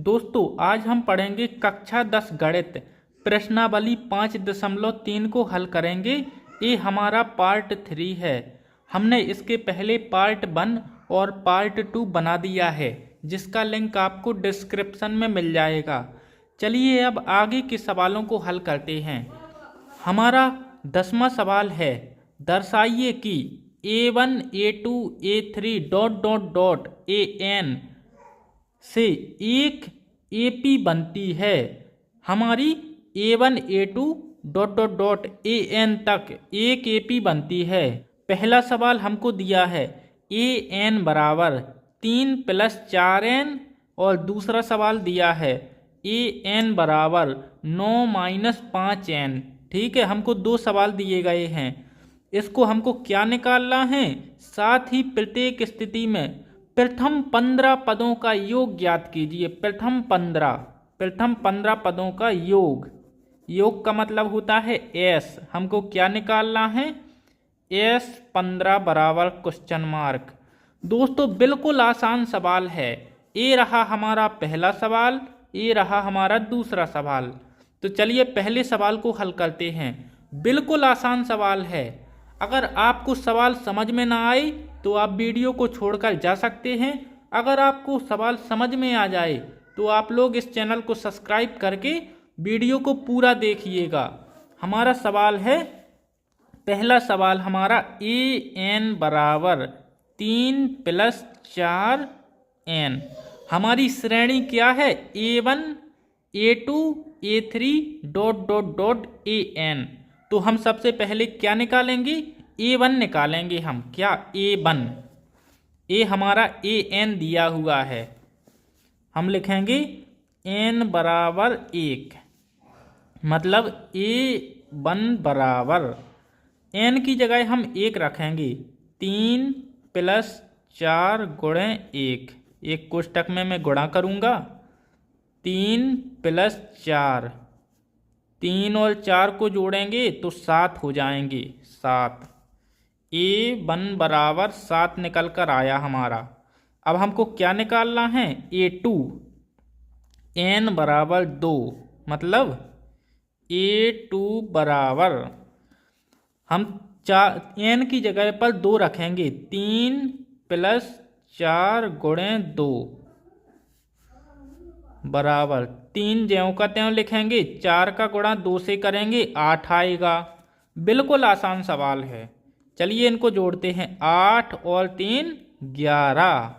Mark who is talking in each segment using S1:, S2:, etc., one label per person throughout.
S1: दोस्तों आज हम पढ़ेंगे कक्षा 10 गणित प्रश्नावली 5.3 को हल करेंगे। ये हमारा पार्ट 3 है। हमने इसके पहले पार्ट 1 और पार्ट 2 बना दिया है, जिसका लिंक आपको डिस्क्रिप्शन में मिल जाएगा। चलिए अब आगे के सवालों को हल करते हैं। हमारा 10वां सवाल है, दर्शाइए कि a1 a2 a3 dot dot dot an से एक AP बनती है। हमारी A1 A2 dot dot dot AN तक एक AP बनती है। पहला सवाल हमको दिया है AN बराबर 3 + 4N और दूसरा सवाल दिया है AN बराबर 9 - 5N। ठीक है, हमको दो सवाल दिए गए हैं। इसको हमको क्या निकालना है, साथ ही प्रत्येक स्थिति में प्रथम 15 पदों का योग ज्ञात कीजिए। प्रथम 15 पदों का योग का मतलब होता है S। हमको क्या निकालना है, S 15 बराबर क्वेश्चन मार्क। दोस्तों बिल्कुल आसान सवाल है। ये रहा हमारा पहला सवाल, ये रहा हमारा दूसरा सवाल। तो चलिए पहले सवाल को हल करते हैं। बिल्कुल आसान सवाल है। अगर आपको सवाल समझ में ना आए तो आप वीडियो को छोड़कर जा सकते हैं। अगर आपको सवाल समझ में आ जाए तो आप लोग इस चैनल को सब्सक्राइब करके वीडियो को पूरा देखिएगा। हमारा सवाल है, पहला सवाल हमारा AN बराबर 3 + 4N। हमारी श्रेणी क्या है, A1 A2 A3 dot dot dot AN। तो हम सबसे पहले क्या निकालेंगे, A1 निकालेंगे। हम क्या, A1, ए हमारा AN दिया हुआ है। हम लिखेंगे N बराबर 1, मतलब A1 बराबर N की जगह हम 1 रखेंगे। 3 + 4 × 1, एक कोष्टक में मैं गुणा करूँगा। 3 + 4, 3 और 4 को जोड़ेंगे तो 7 हो जाएंगे। 7, A1 बराबर 7 निकल कर आया हमारा। अब हमको क्या निकालना है, A2, N बराबर 2, मतलब A2 बराबर हम N की जगह पर 2 रखेंगे। 3 + 4 × 2 बराबर 3 ज्यों का त्यों लिखेंगे। 4 का गुणा 2 से करेंगे, 8 आएगा। बिल्कुल आसान सवाल है। चलिए इनको जोड़ते हैं। 8 और 3 11।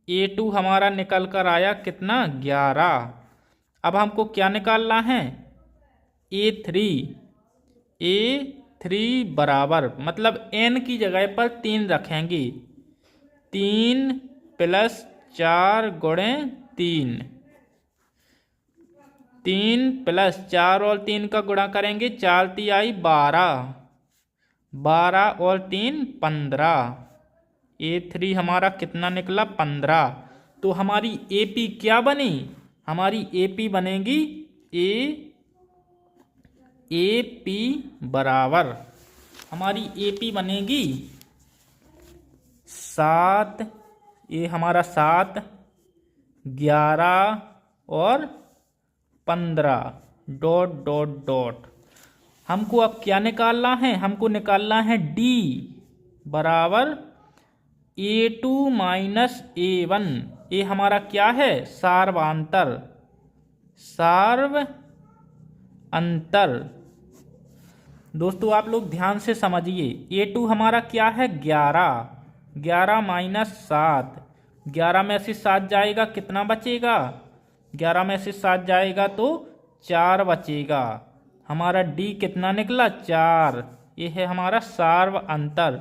S1: A2 हमारा निकल कर आया कितना, 11। अब हमको क्या निकालना है, A3 बराबर, मतलब N की जगह पर 3 रखेंगे। 3 + 4 × 3, 3 + 4 और 3 का गुणा करेंगे। 4 × 3 आई 12, 12 और 3 15। A3 हमारा कितना निकला, 15। तो हमारी AP क्या बनी, हमारी AP बनेगी AP बराबर, हमारी AP बनेगी 7, ये हमारा 7, 11 और 15 डॉट डॉट डॉट। हमको अब क्या निकालना है, हमको निकालना है D बराबर A2 - A1। ये हमारा क्या है, सार्वअंतर। दोस्तों आप लोग ध्यान से समझिए। A2 हमारा क्या है, 11, 11 - 7, 11 में से 7 जाएगा, कितना बचेगा, 11 में से 7 जाएगा तो 4 बचेगा। हमारा D कितना निकला, 4। ये है हमारा सार्वअंतर।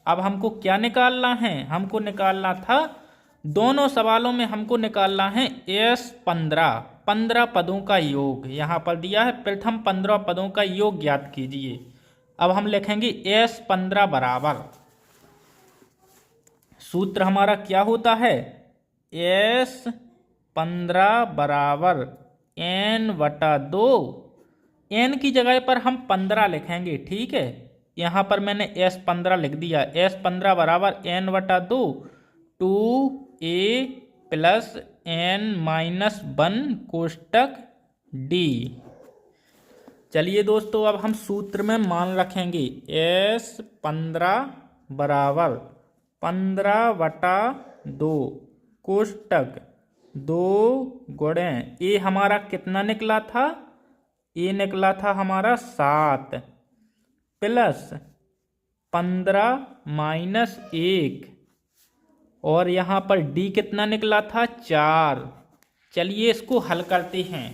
S1: अब हमको क्या निकालना है, हमको निकालना था, दोनों सवालों में हमको निकालना है S 15 पदों का योग। यहाँ पर दिया है प्रथम 15 पदों का योग ज्ञात कीजिए। अब हम लिखेंगे S 15 बराबर, सूत्र हमारा क्या होता है, S 15 बराबर N/2। N की जगह पर हम 15 लिखेंगे। ठीक है, यहाँ पर मैंने S 15 लिख दिया। S 15 बराबर N/2 2a plus n-1 कोष्टक d। चलिए दोस्तों, अब हम सूत्र में मान रखेंगे s 15 बराबर 15/2 कोष्टक 2 गुणे ए हमारा कितना निकला था, ए निकला था हमारा 7 प्लस 15 माइनस 1 और यहाँ पर डी कितना निकला था 4। चलिए इसको हल करते हैं।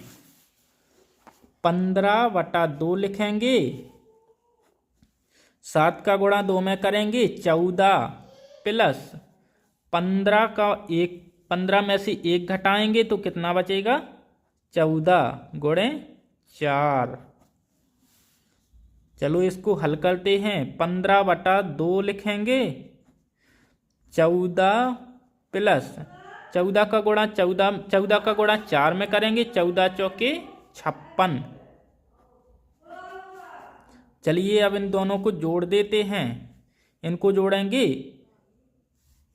S1: 15/2 लिखेंगे, 7 का गुणा 2 में करेंगे 14 प्लस 15 में से 1 घटाएंगे तो कितना बचेगा 14 गुणे 4। चलो इसको हल करते हैं। 15/2 लिखेंगे, 14 प्लस 14 का गुणा 4 में करेंगे 14 चौके 56। चलिए अब इन दोनों को जोड़ देते हैं। इनको जोड़ेंगे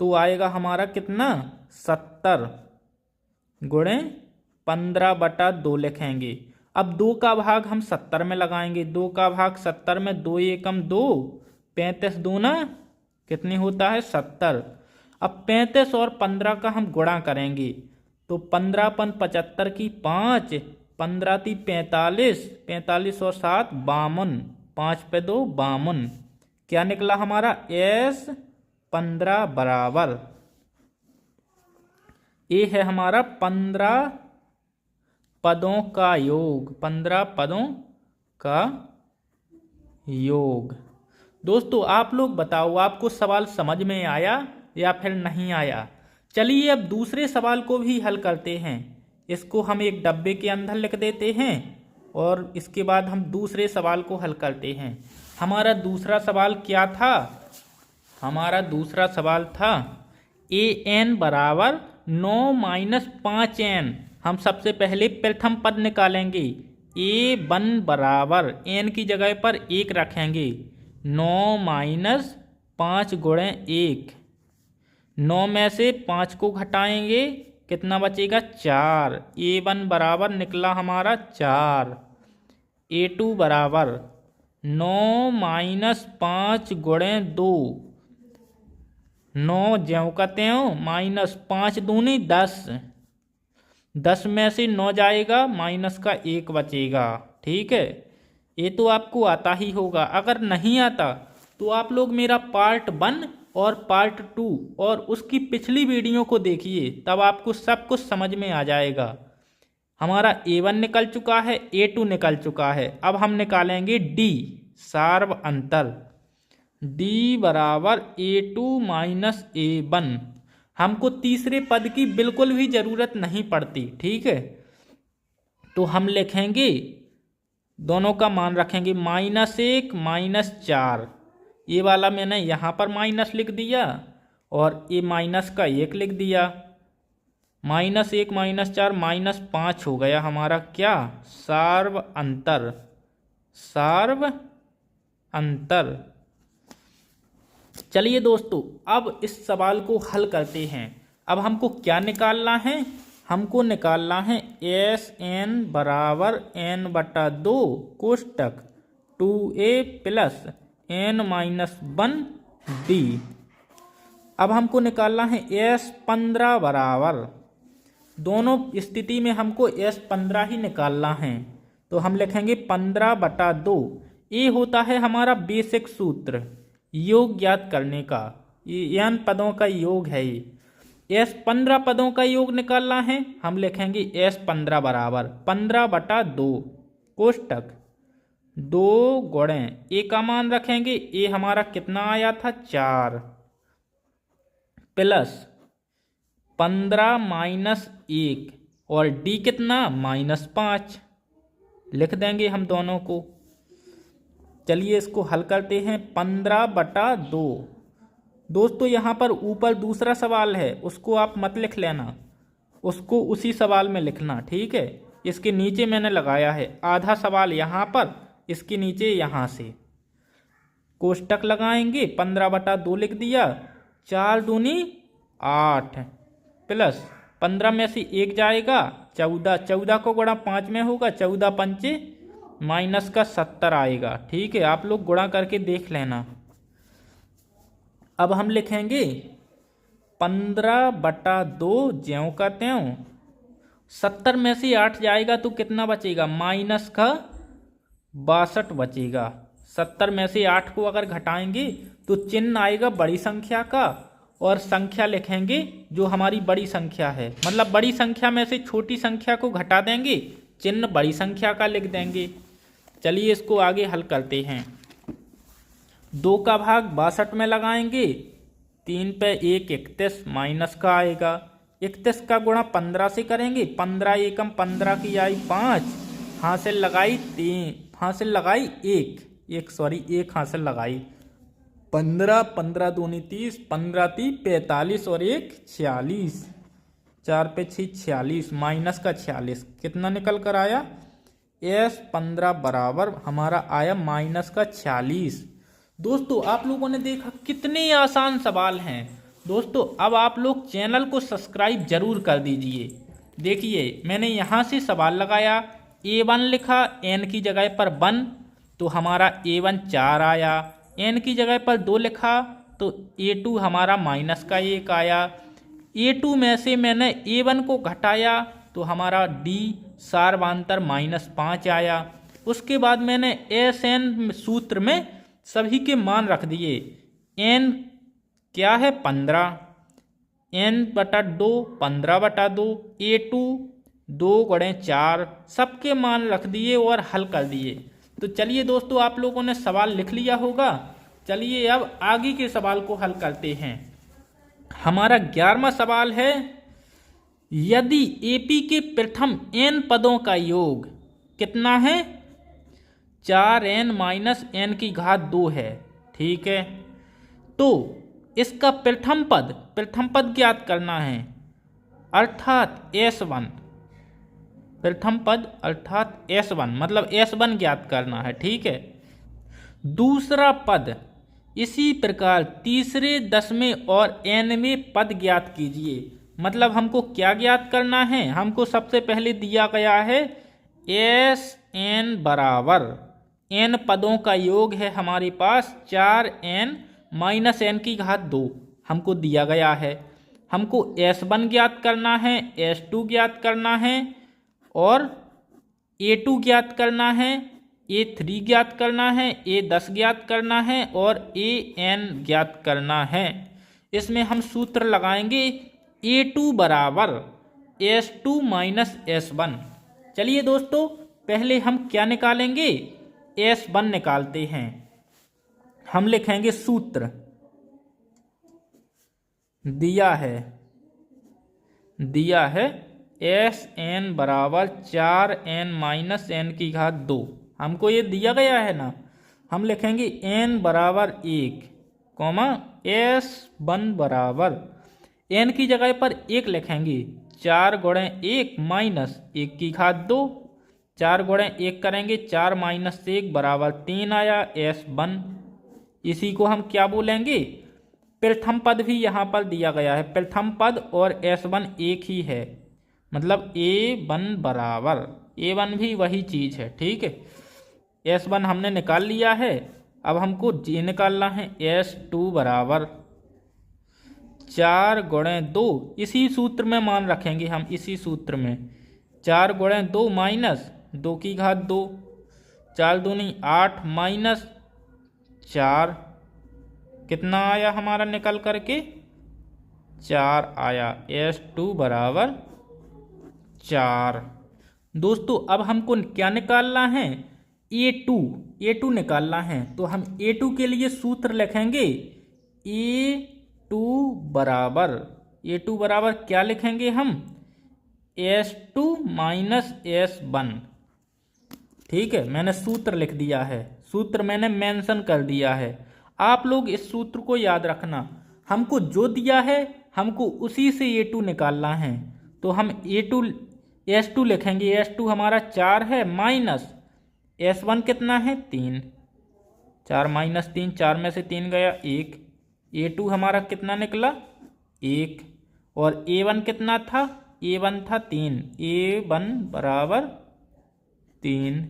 S1: तो आएगा हमारा कितना 70 गुणे 15/2 लिखेंगे। अब 2 का भाग हम 70 में लगाएंगे। 2 का भाग 70 में 2 एकम 2, 35 दूना कितनी होता है 70। अब 35 और 15 का हम गुणा करेंगे तो 15 पन 75 की 5, 15 × 3 45, 45 और 7 52, 5 पे 2 52। क्या निकला हमारा S 15 बराबर, ये है हमारा 15 पदों का योग, 15 पदों का योग। दोस्तों आप लोग बताओ, आपको सवाल समझ में आया या फिर नहीं आया। चलिए अब दूसरे सवाल को भी हल करते हैं। इसको हम एक डब्बे के अंदर लिख देते हैं और इसके बाद हम दूसरे सवाल को हल करते हैं। हमारा दूसरा सवाल क्या था, हमारा दूसरा सवाल था an बराबर 9 - 5n। हम सबसे पहले प्रथम पद निकालेंगे। a1 बराबर n की जगह पर 1 रखेंगे, 9 - 5 गुणे 1। 9 में से 5 को घटाएंगे कितना बचेगा 4। a1 बराबर निकला हमारा 4। a2 बराबर 9 - 5 गुणे 2, 9 ज्यों का त्यों -5 दूनी 10, 10 में से 9 जाएगा माइनस का 1 बचेगा। ठीक है, ये तो आपको आता ही होगा। अगर नहीं आता तो आप लोग मेरा पार्ट 1 और पार्ट 2 और उसकी पिछली वीडियो को देखिए, तब आपको सब कुछ समझ में आ जाएगा। हमारा a1 निकल चुका है, a2 निकल चुका है। अब हम निकालेंगे d सार्व अंतर। d बराबर a2 - a1। हमको तीसरे पद की बिल्कुल भी जरूरत नहीं पड़ती। ठीक है, तो हम लिखेंगे, दोनों का मान रखेंगे -1 - 4। ये वाला मैंने यहाँ पर माइनस लिख दिया और ये माइनस का 1 लिख दिया। -1 - 4 -5 हो गया हमारा क्या सार्व अंतर, सार्व अंतर। चलिए दोस्तों अब इस सवाल को हल करते हैं। अब हमको क्या निकालना है, हमको निकालना है Sn बराबर n/2 कोष्टक 2a plus n-1 d। अब हमको निकालना है S15 बराबर, दोनों स्थिति में हमको S15 ही निकालना है। तो हम लिखेंगे 15/2। ये होता है हमारा बेसिक सूत्र योग ज्ञात करने का। ये n पदों का योग है। ये S15 पदों का योग निकालना है। हम लिखेंगे S15 बराबर 15/2 कोष्टक 2 गुणे ए का मान रखेंगे, ए हमारा कितना आया था 4 प्लस 15 - 1 और d कितना -5 लिख देंगे हम दोनों को। चलिए इसको हल करते हैं। 15/2। दोस्तों यहाँ पर ऊपर दूसरा सवाल है, उसको आप मत लिख लेना, उसको उसी सवाल में लिखना। ठीक है, इसके नीचे मैंने लगाया है आधा सवाल यहाँ पर, इसके नीचे यहाँ से कोष्टक लगाएंगे। 15/2 लिख दिया, 4 दूनी 8 प्लस 15 में से 1 जाएगा 14, 14 को गुणा 5 में होगा 14 पंचे माइनस का 70 आएगा। ठीक है, आप लोग गुणा करके देख लेना। अब हम लिखेंगे 15/2 ज्यों का त्यों। 70 में से 8 जाएगा तो कितना बचेगा, माइनस का 62 बचेगा। 70 में से 8 को अगर घटाएंगे तो चिन्ह आएगा बड़ी संख्या का और संख्या लिखेंगे जो हमारी बड़ी संख्या है। मतलब बड़ी संख्या में से छोटी संख्या को घटा देंगे, चिन्ह बड़ी संख्या का लिख देंगे। चलिए इसको आगे हल करते हैं। 2 का भाग 62 में लगाएंगे, 3 पे 1 31 माइनस का आएगा। 31 का गुणा 15 से करेंगे, 15 एकम 15 की आई 5, हासिल लगाई 3, हासिल लगाई 1 हासिल लगाई। 15, 15 दूनी 30, 15 × 3 = 45 और 1 46, 4 पे 6 46 माइनस का 46 कितना निकल कर आया, S15 बराबर हमारा आया माइनस का 46। दोस्तों आप लोगों ने देखा कितने आसान सवाल हैं। दोस्तों अब आप लोग चैनल को सब्सक्राइब जरूर कर दीजिए। देखिए मैंने यहाँ से सवाल लगाया, A1 लिखा, n की जगह पर 1 तो हमारा A1 4 आया। n की जगह पर 2 लिखा तो A2 हमारा माइनस का 1 आया। A2 में से मैंने A1 को घटाया तो हमारा D सार्वधातुक -5 आया। उसके बाद मैंने SN सूत्र में सभी के मान रख दिए। n क्या है 15, n/2 15/2, A2 2 × 4 सबके मान रख दिए और हल कर दिए। तो चलिए दोस्तों आप लोगों ने सवाल लिख लिया होगा। चलिए अब आगे के सवाल को हल करते हैं। हमारा 11वां सवाल है, यदि AP के प्रथम n पदों का योग कितना है, 4n - n की घात 2 है। ठीक है, तो इसका प्रथम पद ज्ञात करना है, अर्थात S1। प्रथम पद अर्थात S1 मतलब S1 ज्ञात करना है। ठीक है, दूसरा पद इसी प्रकार तीसरे, 10वें और nवें पद ज्ञात कीजिए। मतलब हमको क्या ज्ञात करना है, हमको सबसे पहले दिया गया है Sn बराबर n पदों का योग है हमारे पास 4n - n की घात 2 हमको दिया गया है। हमको S1 ज्ञात करना है, S2 ज्ञात करना है और A2 ज्ञात करना है, A3 ज्ञात करना है, A10 ज्ञात करना है और An ज्ञात करना है। इसमें हम सूत्र लगाएंगे A2 बराबर S2 - S1। चलिए दोस्तों पहले हम क्या निकालेंगे, S1 निकालते हैं। हम लिखेंगे सूत्र दिया है Sn बराबर 4n - n की घात 2। हमको ये दिया गया है ना, हम लिखेंगे n बराबर 1 S1 बराबर n की जगह पर 1 लिखेंगे, 4 × 1 - 1 की घात 2, 4 × 1 करेंगे 4 - 1 बराबर 3 आया S1। इसी को हम क्या बोलेंगे, प्रथम पद भी यहाँ पर दिया गया है, प्रथम पद और S1 एक ही है, मतलब A1 बराबर A1 भी वही चीज है। ठीक है, S1 हमने निकाल लिया है। अब हमको J निकालना है, S2 बराबर 4 × 2, इसी सूत्र में मान रखेंगे हम, इसी सूत्र में 4 × 2 - 2 की घात 2, 4 दूनी 8 - 4 कितना आया हमारा निकल करके 4 आया। S2 बराबर 4। दोस्तों अब हमको क्या निकालना है, A2 निकालना है। तो हम A2 के लिए सूत्र लिखेंगे A2 बराबर क्या लिखेंगे हम, S2 - S1। ठीक है, मैंने सूत्र लिख दिया है, सूत्र मैंने मेंशन कर दिया है। आप लोग इस सूत्र को याद रखना, हमको जो दिया है हमको उसी से A2 निकालना है। तो हम S2 लिखेंगे, S2 हमारा 4 है माइनस S1 कितना है 3, 4 - 3, 4 में से 3 गया 1, A2 हमारा कितना निकला 1। और A1 कितना था, A1 था 3, A1 बराबर 3।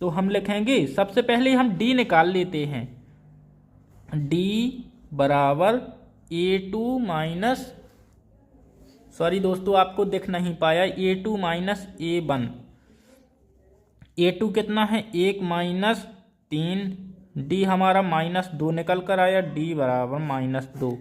S1: तो हम लिखेंगे, सबसे पहले हम D निकाल लेते हैं। D बराबर A2 माइनस, सॉरी दोस्तों आपको दिख नहीं पाया, A2 माइनस A1। A2 कितना है, 1 माइनस 3, D हमारा -2 निकल कर आया, D बराबर -2।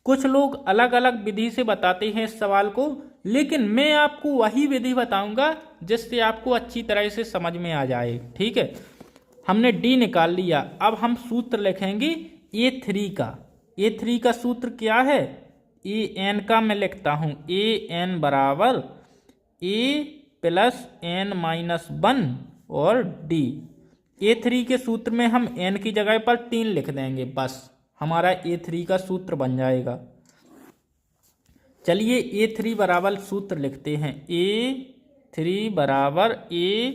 S1: कुछ लोग अलग अलग विधि से बताते हैं इस सवाल को, लेकिन मैं आपको वही विधि बताऊंगा जिससे आपको अच्छी तरह से समझ में आ जाए। ठीक है, हमने D निकाल लिया। अब हम सूत्र लिखेंगे A3 का। A3 का सूत्र क्या है, AN का मैं लिखता हूं, AN बराबर A प्लस N माइनस 1 और D। A3 के सूत्र में हम N की जगह पर 3 लिख देंगे, बस हमारा A3 का सूत्र बन जाएगा। चलिए A3 बराबर सूत्र लिखते हैं, A3 बराबर A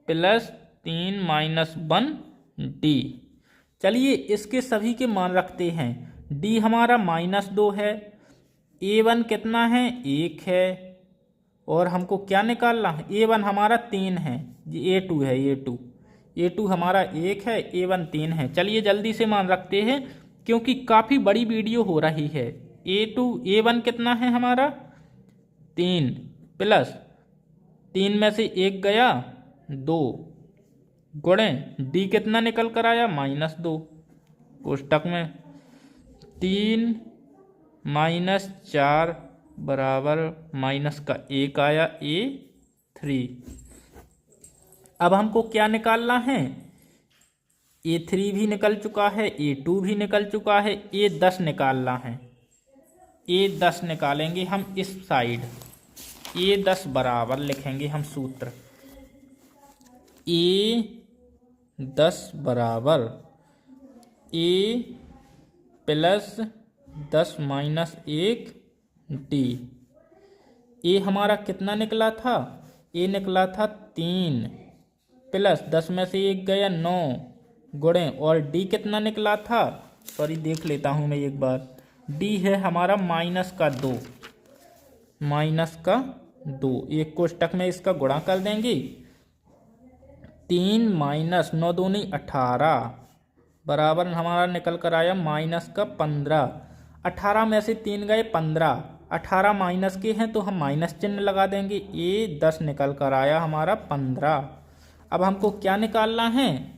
S1: प्लस 3 माइनस 1 D। चलिए इसके सभी के मान रखते हैं। D हमारा -2 है, A1 कितना है, 1 है, और हमको क्या निकालना है, A1 हमारा 3 है, A2 है, A2 हमारा 1 है, A1 3 है। चलिए जल्दी से मान रखते हैं क्योंकि काफ़ी बड़ी वीडियो हो रही है। A1 कितना है हमारा 3, प्लस 3 में से 1 गया 2, गुणे D कितना निकल कर आया, -2, कोष्टक में 3 माइनस 4 बराबर -1 आया, A3। अब हमको क्या निकालना है, A3 भी निकल चुका है, A2 भी निकल चुका है, A10 निकालना है। A10 निकालेंगे हम इस साइड, A10 बराबर लिखेंगे हम सूत्र, A10 बराबर A plus 10 minus 1 D। A हमारा कितना निकला था, A निकला था 3, प्लस 10 में से 1 गया 9, गुणे, और D कितना निकला था, सॉरी देख लेता हूँ मैं एक बार, D है हमारा -2, -2। एक कोष्टक में इसका गुणा कर देंगे, 3 माइनस 9 दूनी 18 बराबर हमारा निकल कर आया -15। 18 में से 3 गए 15, 18 माइनस के हैं तो हम माइनस चिन्ह लगा देंगे, A10 निकल कर आया हमारा 15। अब हमको क्या निकालना है,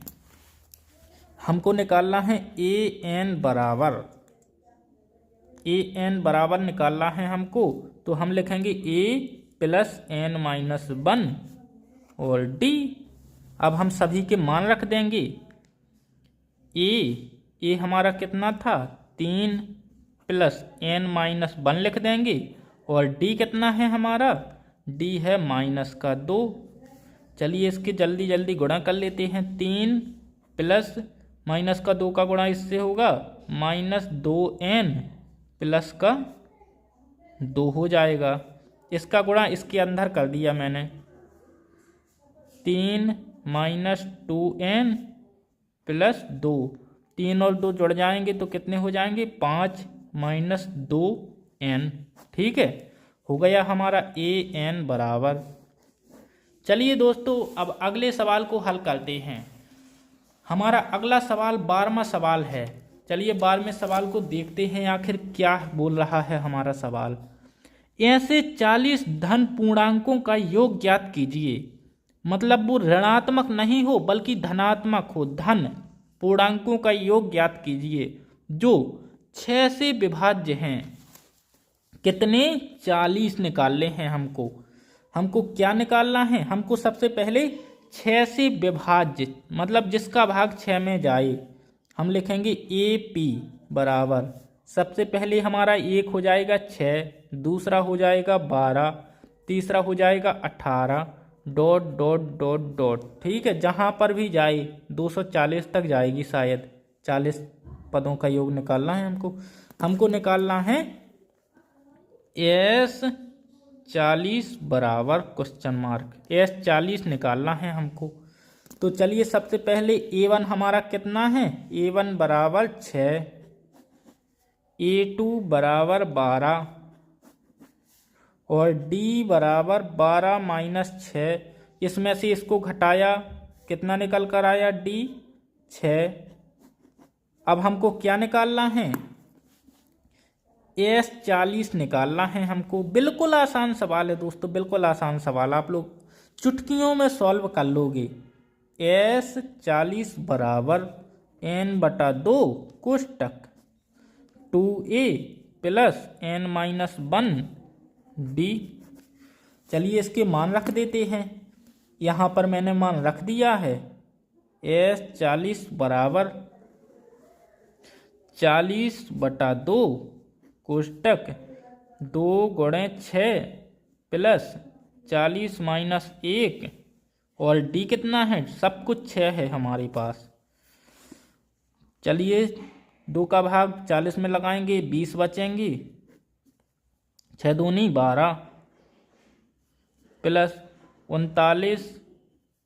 S1: हमको निकालना है AN बराबर निकालना है हमको, तो हम लिखेंगे A प्लस N माइनस 1 और D। अब हम सभी के मान रख देंगे, A हमारा कितना था 3 प्लस N माइनस 1 लिख देंगे, और D कितना है हमारा, D है -2। चलिए इसके जल्दी जल्दी गुणा कर लेते हैं, 3 प्लस -2 का गुणा इससे होगा -2N प्लस का 2 हो जाएगा। इसका गुणा इसके अंदर कर दिया मैंने, 3 -2N प्लस 2, 3 और 2 जुड़ जाएंगे तो कितने हो जाएंगे, 5 -2N। ठीक है, हो गया हमारा AN बराबर। चलिए दोस्तों अब अगले सवाल को हल करते हैं। हमारा अगला सवाल 12वां सवाल है। चलिए 12वें सवाल को देखते हैं आखिर क्या बोल रहा है हमारा सवाल। ऐसे 40 धन पूर्णांकों का योग ज्ञात कीजिए, मतलब वो ऋणात्मक नहीं हो बल्कि धनात्मक हो, धन पूर्णांकों का योग ज्ञात कीजिए जो 6 से विभाज्य हैं। कितने, 40 निकालने हैं हमको। हमको क्या निकालना है, हमको सबसे पहले 6 से विभाज्य, मतलब जिसका भाग 6 में जाए। हम लिखेंगे AP बराबर, सबसे पहले हमारा 1 हो जाएगा 6, दूसरा हो जाएगा 12, तीसरा हो जाएगा 18, डॉट डॉट डॉट डॉट। ठीक है, जहाँ पर भी जाए 240 तक जाएगी शायद। 40 पदों का योग निकालना है हमको। हमको निकालना है S40 बराबर क्वेश्चन मार्क, S40 निकालना है हमको। तो चलिए सबसे पहले A1 हमारा कितना है, A1 बराबर 6, A2 बराबर 12, और डी बराबर 12 माइनस 6। इसमें से इसको घटाया, कितना निकल कर आया? डी 6। अब हमको क्या निकालना है? एस 40 निकालना है हमको। बिल्कुल आसान सवाल है दोस्तों, बिल्कुल आसान सवाल, आप लोग चुटकियों में सॉल्व कर लोगे। एस 40 बराबर n/2 कोष्टक 2a plus n-1 D. चलिए इसके मान रख देते हैं। यहाँ पर मैंने मान रख दिया है। एस 40 बराबर 40/2 कोष्टक 2 गुणे 6 प्लस 40 माइनस 1 और डी कितना है? सब कुछ 6 है हमारे पास। चलिए 2 का भाग 40 में लगाएंगे, 20 बचेंगी। 6 दूनी 12 प्लस 39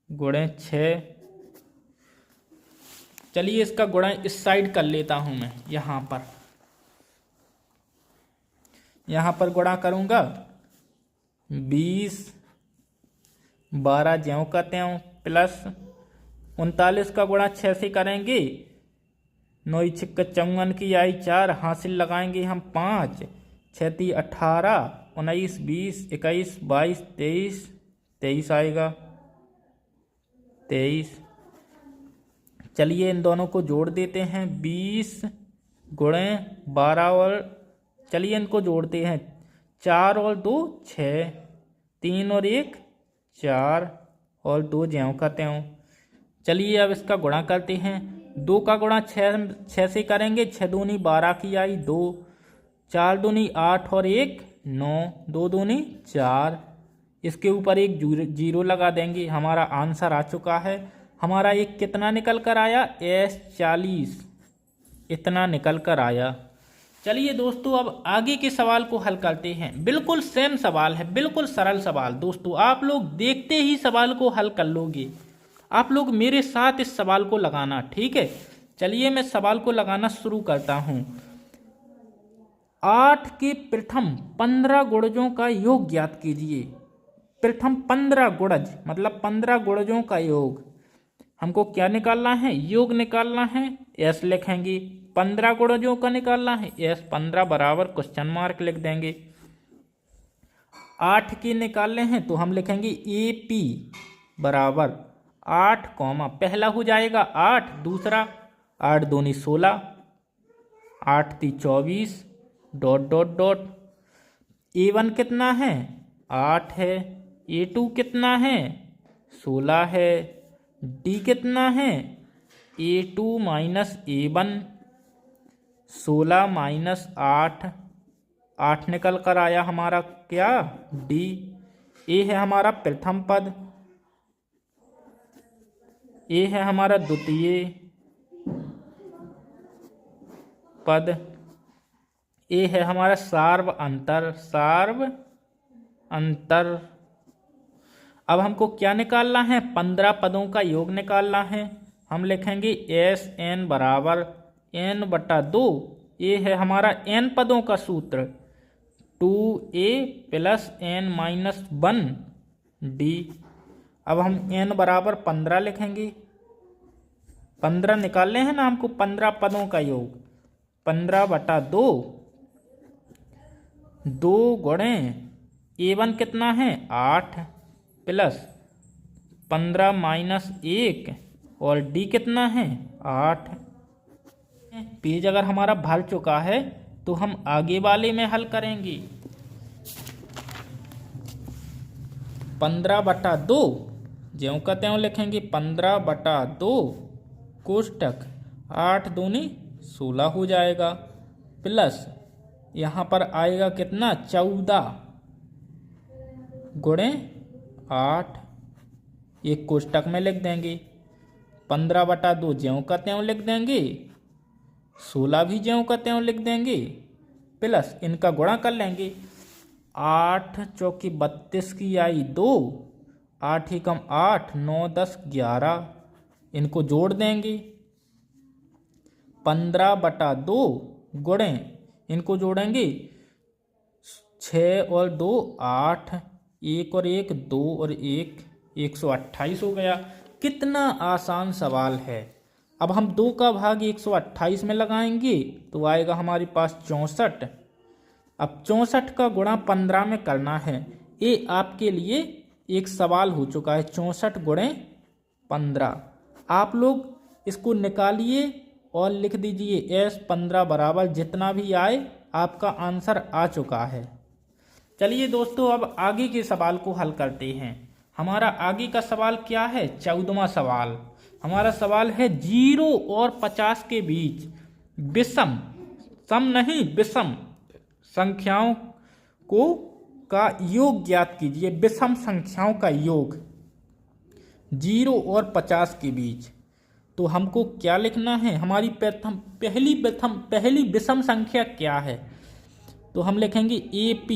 S1: गुणे 6। चलिए इसका गुणा इस साइड कर लेता हूं मैं। यहाँ पर गुणा करूंगा 20 12 ज्यों का त्यों प्लस 39 का गुणा 6 से करेंगे। 9 6 54 की आई 4, हासिल लगाएंगे हम 5, 6 18 19 20 21 22 23 23 आएगा 23। चलिए इन दोनों को जोड़ देते हैं। 20 गुणे 12 और चलिए इनको जोड़ते हैं। 4 और 2 6, 3 और 1 4 और 2 ज्यों का त्यों। चलिए अब इसका गुणा करते हैं। 2 का गुणा 6 से करेंगे। 6 दूनी 12 की आई 2, 4 दूनी 8 और 1 9, 2 दूनी 4। इसके ऊपर एक जीरो लगा देंगे। हमारा आंसर आ चुका है। हमारा एक कितना निकल कर आया? एस 40 इतना निकल कर आया। चलिए दोस्तों अब आगे के सवाल को हल करते हैं। बिल्कुल सेम सवाल है, बिल्कुल सरल सवाल। दोस्तों आप लोग देखते ही सवाल को हल कर लोगे। आप लोग मेरे साथ इस सवाल को लगाना, ठीक है? चलिए मैं सवाल को लगाना शुरू करता हूं। 8 के प्रथम 15 गुणजों का योग ज्ञात कीजिए। प्रथम 15 गुणज मतलब 15 गुणजों का योग हमको क्या निकालना है? योग निकालना है। एस लिखेंगे। 15 गुणजों का निकालना है। एस 15 बराबर क्वेश्चन मार्क लिख देंगे। 8 के निकालने हैं तो हम लिखेंगे ए पी बराबर 8 कॉमा पहला हो जाएगा 8, दूसरा 8 दूनी 16, 8 ती 24 डॉट डॉट डॉट। A1 कितना है? 8 है। A2 कितना है? 16 है। D कितना है? A2 माइनस A1 16 माइनस 8, 8 निकल कर आया हमारा क्या? D। A है हमारा प्रथम पद, A है हमारा द्वितीय पद, A है हमारा सार्व अंतर, सार्व अंतर। अब हमको क्या निकालना है? 15 पदों का योग निकालना है। हम लिखेंगे एस एन बराबर n/2। ये है हमारा n पदों का सूत्र 2a प्लस n-1 d। अब हम n बराबर 15 लिखेंगे। 15 निकालने हैं ना हमको, 15 पदों का योग। 15/2 2 गुणे A1 कितना है? 8 प्लस 15 माइनस 1 और D कितना है? 8। पेज अगर हमारा भर चुका है तो हम आगे वाले में हल करेंगे। 15/2 ज्यों का त्यों लिखेंगे। 15/2 कोष्टक 8 दूनी 16 हो जाएगा प्लस यहाँ पर आएगा कितना? 14 गुणे 8, एक कोष्टक में लिख देंगे। 15/2 ज्यों का त्यों लिख देंगे, 16 भी ज्यों का त्यों लिख देंगे प्लस इनका गुणा कर लेंगे। 8 चौकी 32 की आई 2, 8 ही कम 8, 9 10 11 इनको जोड़ देंगे। 15/2 गुणे इनको जोड़ेंगे 6 और 2 8, 1 और 1 2 और 1 128 हो गया। कितना आसान सवाल है। अब हम 2 का भाग 128 में लगाएंगे तो आएगा हमारे पास 64। अब 64 का गुणा 15 में करना है। ये आपके लिए एक सवाल हो चुका है। 64 गुणे 15। आप लोग इसको निकालिए और लिख दीजिए S15 बराबर जितना भी आए आपका आंसर आ चुका है। चलिए दोस्तों, अब आगे के सवाल को हल करते हैं। हमारा आगे का सवाल क्या है? 14वां सवाल। हमारा सवाल है 0 और 50 के बीच विषम, सम नहीं विषम संख्याओं का योग ज्ञात कीजिए। विषम संख्याओं का योग 0 और 50 के बीच। तो हमको क्या लिखना है? हमारी पहली विषम संख्या क्या है? तो हम लिखेंगे AP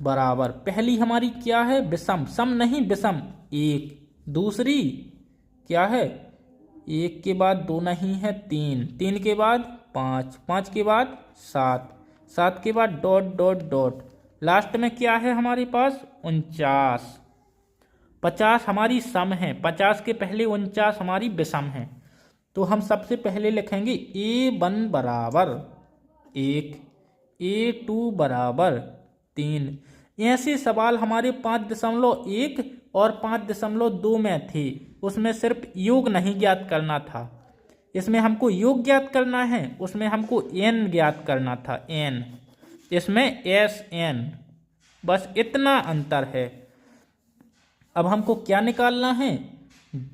S1: बराबर, पहली हमारी क्या है? विषम, सम नहीं विषम 1। दूसरी क्या है? 1 के बाद 2 नहीं है 3, 3 के बाद 5, 5 के बाद 7, 7 के बाद डॉट डॉट डॉट, लास्ट में क्या है हमारे पास? 49। 50 हमारी सम है, 50 के पहले 49 हमारी विषम है। तो हम सबसे पहले लिखेंगे A1 बराबर 1, A2 बराबर 3। ऐसे सवाल हमारे 5.1 और 5.2 में थे। उसमें सिर्फ योग नहीं ज्ञात करना था, इसमें हमको योग ज्ञात करना है। उसमें हमको n ज्ञात करना था, n, इसमें SN। बस इतना अंतर है। अब हमको क्या निकालना है?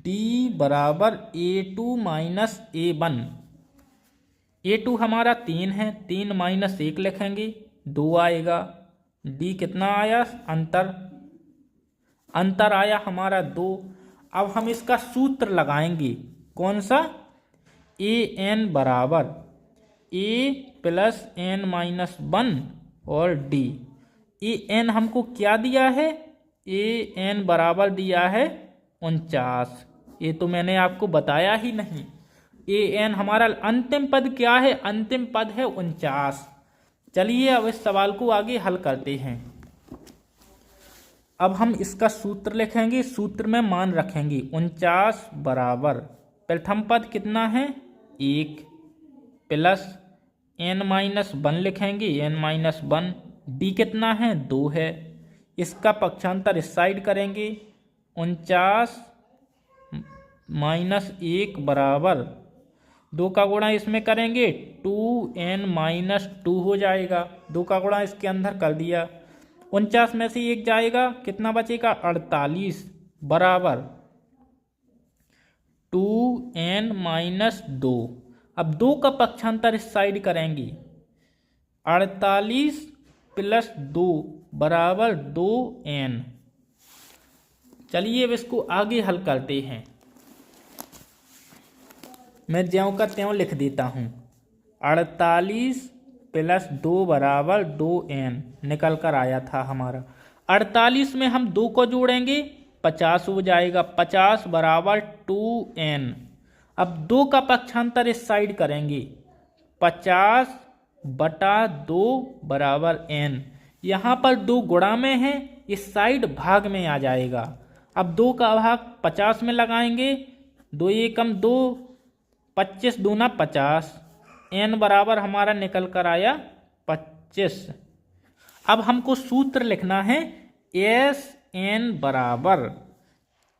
S1: D बराबर A2 माइनस A1। A2 हमारा 3 है, 3 माइनस 1 लिखेंगे 2 आएगा। D कितना आया? अंतर आया हमारा 2। अब हम इसका सूत्र लगाएंगे। कौन सा? AN बराबर A प्लस N माइनस 1 और D। AN हमको क्या दिया है? AN बराबर दिया है 49। ये तो मैंने आपको बताया ही नहीं। AN हमारा अंतिम पद क्या है? अंतिम पद है 49। चलिए अब इस सवाल को आगे हल करते हैं। अब हम इसका सूत्र लिखेंगे, सूत्र में मान रखेंगे। 49 बराबर प्रथम पद कितना है? 1 प्लस N माइनस 1 लिखेंगे, N माइनस 1। D कितना है? 2 है। इसका पक्षांतर इस साइड करेंगे। 49 माइनस 1 बराबर 2 का गुणा इसमें करेंगे 2N माइनस 2 हो जाएगा। 2 का गुणा इसके अंदर कर दिया। 49 में से 1 जाएगा, कितना बचेगा? 48 बराबर 2N माइनस 2। अब 2 का पक्षांतर इस साइड करेंगे। 48 प्लस 2 बराबर 2N। चलिए अब इसको आगे हल करते हैं। मैं ज्यों का त्यों लिख देता हूँ। 48 प्लस 2 बराबर 2N निकल कर आया था हमारा। 48 में हम 2 को जोड़ेंगे 50 हो जाएगा। 50 बराबर 2N। अब 2 का पक्षांतर इस साइड करेंगे। 50 बटा 2 बराबर N। यहाँ पर 2 गुणा में है, इस साइड भाग में आ जाएगा। अब 2 का भाग 50 में लगाएंगे। 2 एकम 2, 25 दूना 50। N बराबर हमारा निकल कर आया 25। अब हमको सूत्र लिखना है। SN बराबर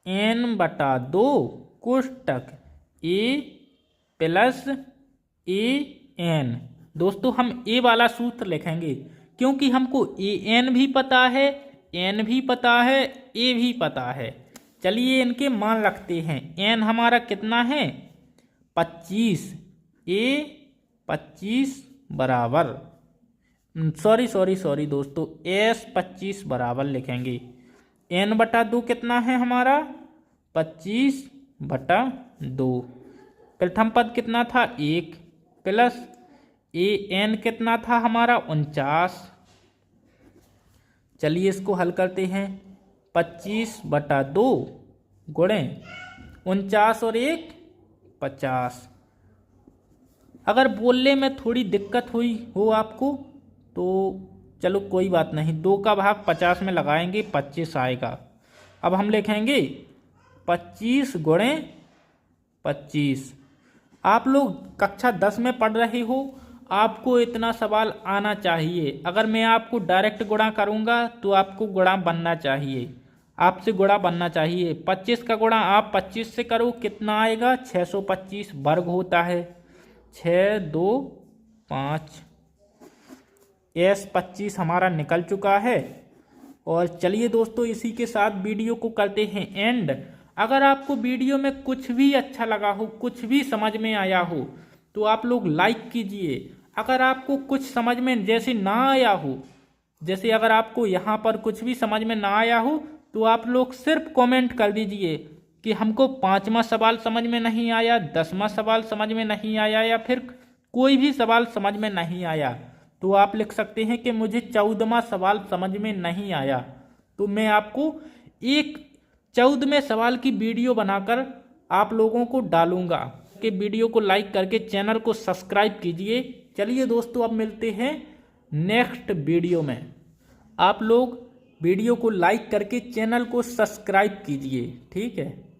S1: N बटा 2 कोष्टक A प्लस AN। दोस्तों हम A वाला सूत्र लिखेंगे क्योंकि हमको AN भी पता है, N भी पता है, A भी पता है। चलिए इनके मान रखते हैं। N हमारा कितना है? 25। A 25 बराबर सॉरी दोस्तों, S 25 बराबर लिखेंगे। N बटा 2 कितना है हमारा? 25 बटा 2। प्रथम पद कितना था? 1 प्लस AN कितना था हमारा? 49। चलिए इसको हल करते हैं। 25 बटा 2 गुणे 49 और 1 50। अगर बोलने में थोड़ी दिक्कत हुई हो आपको तो चलो कोई बात नहीं, 2 का भाग 50 में लगाएंगे 25 आएगा। अब हम लिखेंगे 25 गुणे 25। आप लोग कक्षा 10 में पढ़ रहे हो, आपको इतना सवाल आना चाहिए। अगर मैं आपको डायरेक्ट गुणा करूंगा तो आपको गुणा बनना चाहिए, आपसे गुणा बनना चाहिए। 25 का गुणा आप 25 से करो, कितना आएगा? 625 वर्ग होता है। 6 2 5 एस 25 हमारा निकल चुका है। और चलिए दोस्तों, इसी के साथ वीडियो को करते हैं एंड। अगर आपको वीडियो में कुछ भी अच्छा लगा हो, कुछ भी समझ में आया हो, तो आप लोग लाइक कीजिए। अगर आपको कुछ समझ में जैसे ना आया हो, जैसे अगर आपको यहाँ पर कुछ भी समझ में ना आया हो, तो आप लोग सिर्फ कमेंट कर दीजिए कि हमको 5वां सवाल समझ में नहीं आया, 10वां सवाल समझ में नहीं आया, या फिर कोई भी सवाल समझ में नहीं आया। तो आप लिख सकते हैं कि मुझे 14वां सवाल समझ में नहीं आया, तो मैं आपको एक 14वें सवाल की वीडियो बनाकर आप लोगों को डालूंगा। कि वीडियो को लाइक करके चैनल को सब्सक्राइब कीजिए। चलिए दोस्तों, अब मिलते हैं नेक्स्ट वीडियो में। आप लोग वीडियो को लाइक करके चैनल को सब्सक्राइब कीजिए, ठीक है।